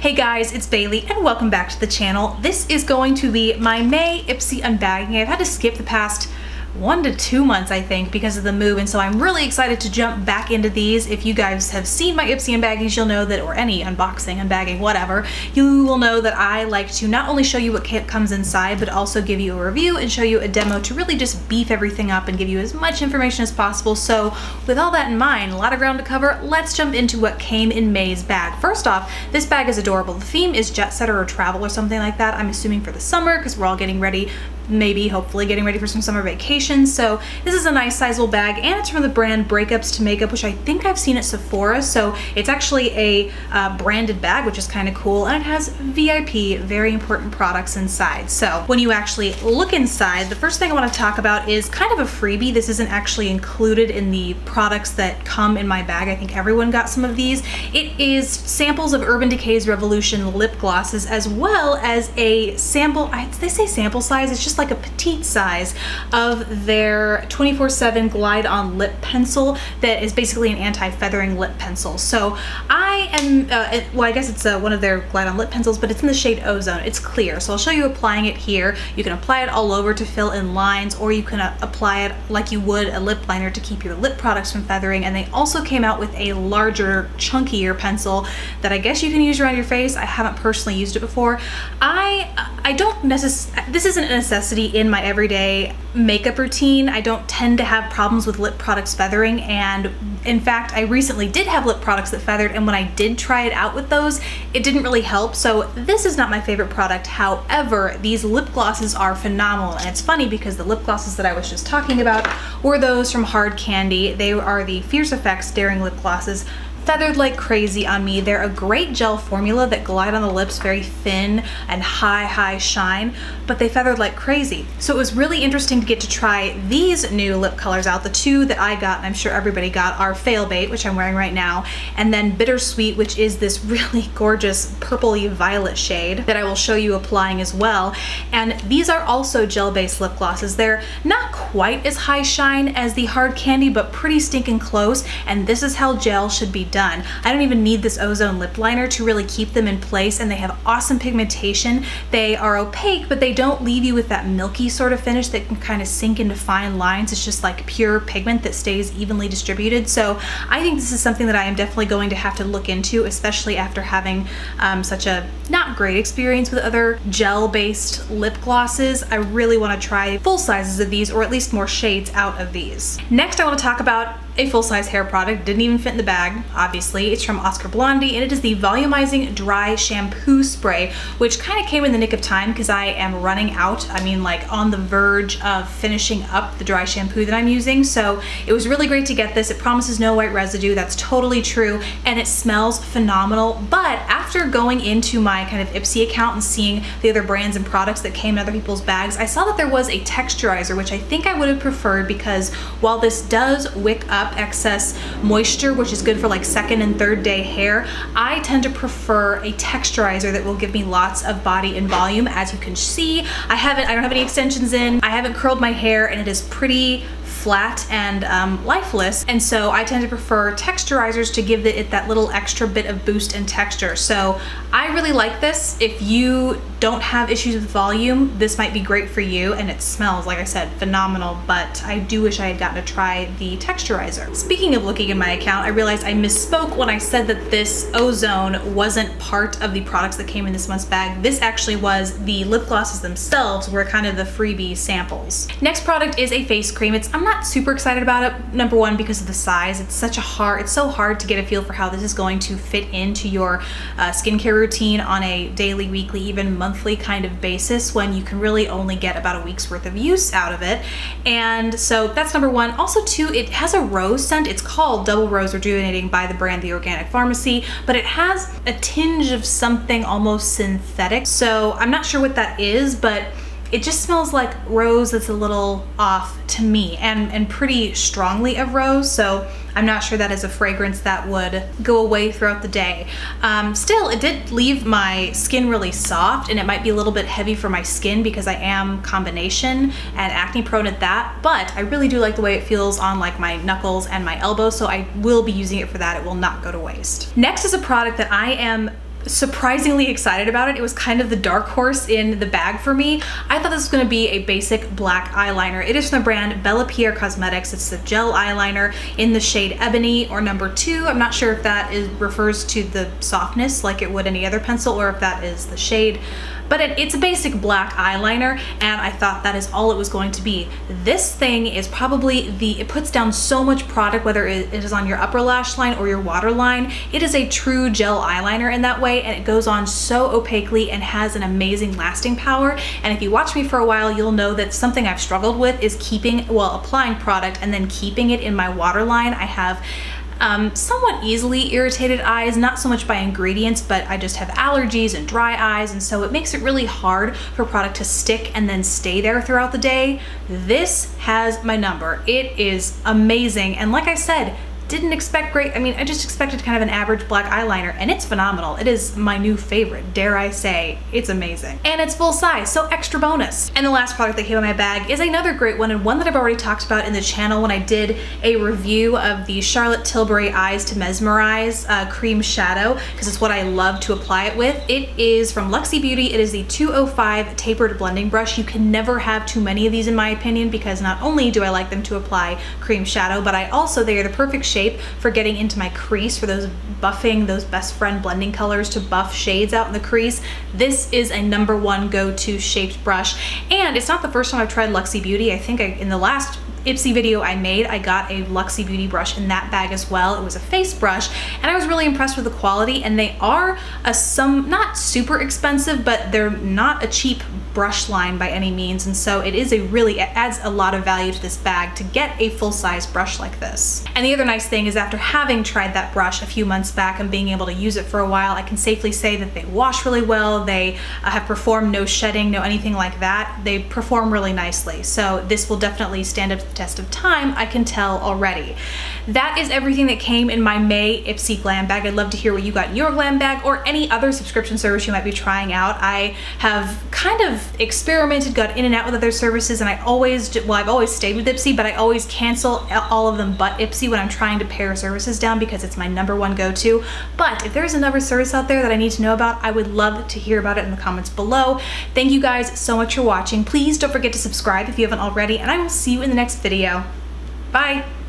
Hey guys, it's Bailey and welcome back to the channel. This is going to be my May Ipsy Unbagging. I've had to skip the past 1 to 2 months, I think, because of the move, and so I'm really excited to jump back into these. If you guys have seen my Ipsy Unbaggings, you'll know that, or any unboxing, unbagging, whatever, you will know that I like to not only show you what comes inside, but also give you a review and show you a demo to really just beef everything up and give you as much information as possible. So with all that in mind, a lot of ground to cover, let's jump into what came in May's bag. First off, this bag is adorable. The theme is jet setter or travel or something like that. I'm assuming for the summer, because we're all getting ready, maybe hopefully getting ready for some summer vacations. So this is a nice sizable bag, and it's from the brand Breakups to Makeup, which I think I've seen at Sephora. So it's actually a branded bag, which is kind of cool, and it has VIP, very important products inside. So when you actually look inside, the first thing I want to talk about is kind of a freebie. This isn't actually included in the products that come in my bag. I think everyone got some of these. It is samples of Urban Decay's Revolution lip glosses, as well as a sample, they say sample size, it's just like a petite size of their 24/7 Glide On Lip Pencil that is basically an anti-feathering lip pencil. So I am, well, I guess it's one of their Glide On Lip Pencils, but it's in the shade Ozone. It's clear, so I'll show you applying it here. You can apply it all over to fill in lines, or you can apply it like you would a lip liner to keep your lip products from feathering. And they also came out with a larger, chunkier pencil that I guess you can use around your face. I haven't personally used it before. I don't necessarily, this isn't a necessity in my everyday makeup routine. I don't tend to have problems with lip products feathering, and in fact I recently did have lip products that feathered, and when I did try it out with those, it didn't really help. So this is not my favorite product. However, these lip glosses are phenomenal, and it's funny because the lip glosses that I was just talking about were those from Hard Candy. They are the Fierce Effects Daring Lip Glosses. Feathered like crazy on me. They're a great gel formula that glide on the lips, very thin and high shine, but they feathered like crazy. So it was really interesting to get to try these new lip colors out. The two that I got, and I'm sure everybody got, are Fail Bait, which I'm wearing right now, and then Bittersweet, which is this really gorgeous purpley violet shade that I will show you applying as well. And these are also gel-based lip glosses. They're not quite as high shine as the Hard Candy, but pretty stinking close, and this is how gel should be done. I don't even need this Ozone lip liner to really keep them in place, and they have awesome pigmentation. They are opaque, but they don't leave you with that milky sort of finish that can kind of sink into fine lines. It's just like pure pigment that stays evenly distributed. So I think this is something that I am definitely going to have to look into, especially after having such a not great experience with other gel-based lip glosses. I really want to try full sizes of these, or at least more shades out of these. Next, I want to talk about a full-size hair product. Didn't even fit in the bag, obviously. It's from Blandi, and it is the Volumizing Dry Shampoo Spray, which kind of came in the nick of time because I am running out. I mean, like on the verge of finishing up the dry shampoo that I'm using. So it was really great to get this. It promises no white residue. That's totally true, and it smells phenomenal. But after going into my kind of Ipsy account and seeing the other brands and products that came in other people's bags, I saw that there was a texturizer, which I think I would have preferred, because while this does wick up excess moisture, which is good for like second and third day hair, I tend to prefer a texturizer that will give me lots of body and volume. As you can see, I don't have any extensions in, I haven't curled my hair, and it is pretty flat and lifeless, and so I tend to prefer texturizers to give it that little extra bit of boost and texture. So I really like this. If you don't have issues with volume, this might be great for you, and it smells, like I said, phenomenal, but I do wish I had gotten to try the texturizer. Speaking of looking in my account, I realized I misspoke when I said that this Ozone wasn't part of the products that came in this month's bag. This actually was the lip glosses themselves, were kind of the freebie samples. Next product is a face cream. I'm not super excited about it, number one, because of the size. It's so hard to get a feel for how this is going to fit into your skincare routine on a daily, weekly, even monthly kind of basis, when you can really only get about a week's worth of use out of it. And so that's number one. Also too, it has a rose scent. It's called Double Rose Rejuvenating by the brand The Organic Pharmacy, but it has a tinge of something almost synthetic. So I'm not sure what that is, but it just smells like rose that's a little off to me, and pretty strongly of rose, so I'm not sure that is a fragrance that would go away throughout the day. Still, it did leave my skin really soft, and it might be a little bit heavy for my skin because I am combination and acne prone at that, but I really do like the way it feels on like my knuckles and my elbows, so I will be using it for that. It will not go to waste. Next is a product that I am surprisingly excited about it. It was kind of the dark horse in the bag for me. I thought this was going to be a basic black eyeliner. It is from the brand Bella Pierre Cosmetics. It's the gel eyeliner in the shade Ebony or number 2. I'm not sure if that refers to the softness like it would any other pencil or if that is the shade. But it's a basic black eyeliner, and I thought that is all it was going to be. This thing is probably it puts down so much product, whether it is on your upper lash line or your waterline. It is a true gel eyeliner in that way, and it goes on so opaquely and has an amazing lasting power. And if you watch me for a while, you'll know that something I've struggled with is applying product and then keeping it in my waterline. I have somewhat easily irritated eyes, not so much by ingredients, but I just have allergies and dry eyes, and so it makes it really hard for product to stick and then stay there throughout the day. This has my number. It is amazing, and like I said, didn't expect great. I mean, I just expected kind of an average black eyeliner, and it's phenomenal. It is my new favorite, dare I say. It's amazing. And it's full size, so extra bonus. And the last product that came in my bag is another great one, and one that I've already talked about in the channel when I did a review of the Charlotte Tilbury Eyes to Mesmerize cream shadow, because it's what I love to apply it with. It is from Luxie Beauty. It is the 205 tapered blending brush. You can never have too many of these in my opinion, because not only do I like them to apply cream shadow, but they are the perfect shape for getting into my crease, for those buffing, those best friend blending colors to buff shades out in the crease. This is a number 1 go-to shaped brush, and it's not the first time I've tried Luxie Beauty. I think in the last Ipsy video I made, I got a Luxie Beauty brush in that bag as well. It was a face brush, and I was really impressed with the quality, and they are not super expensive, but they're not a cheap brush line by any means, and so it adds a lot of value to this bag to get a full-size brush like this. And the other nice thing is, after having tried that brush a few months back and being able to use it for a while, I can safely say that they wash really well. They have performed no shedding, no anything like that. They perform really nicely, so this will definitely stand up to the test of time, I can tell already. That is everything that came in my May Ipsy glam bag. I'd love to hear what you got in your glam bag or any other subscription service you might be trying out. I have kind of experimented, got in and out with other services, and I've always stayed with Ipsy, but I always cancel all of them but Ipsy when I'm trying to pare services down, because it's my number 1 go-to. But if there's another service out there that I need to know about, I would love to hear about it in the comments below. Thank you guys so much for watching. Please don't forget to subscribe if you haven't already, and I will see you in the next video. Bye!